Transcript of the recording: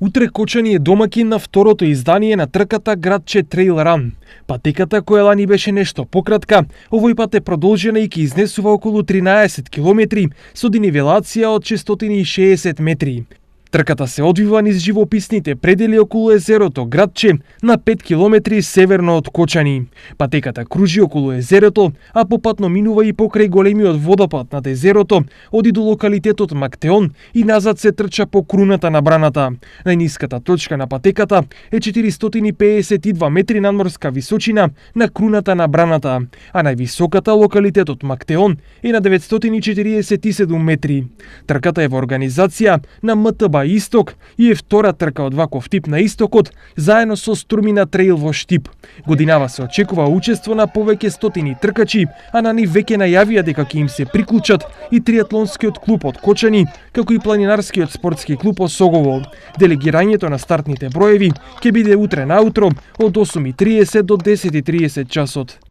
Утре Кочани е домакин на второто издание на трката Градче Трейл Ран. Патеката која лани беше нешто пократка, овој пат е продолжена и ќе изнесува околу 13 километри со денивелација од 660 метри. Трката се одвива низ живописните предели околу езерото Градче на 5 километри северно од Кочани. Патеката кружи околу езерото, а попатно минува и покрај големиот водопад над езерото, оди до локалитетот Мактеон и назад се трча по круната на браната. Најниската точка на патеката е 452 метри надморска височина на круната на браната, а највисоката локалитетот Мактеон е на 947 метри. Трката е во организација на МТБ Исток и е втора трка од ваков тип на Истокот, заедно со Струмина Трейл во Штип. Годинава се очекува учество на повеќе стотини тркачи, а на нив веќе најавија дека ќе им се приклучат и триатлонскиот клуб од Кочани, како и планинарскиот спортски клуб Осогово. Делегирањето на стартните броеви ќе биде утре наутро од 8:30 до 10:30 часот.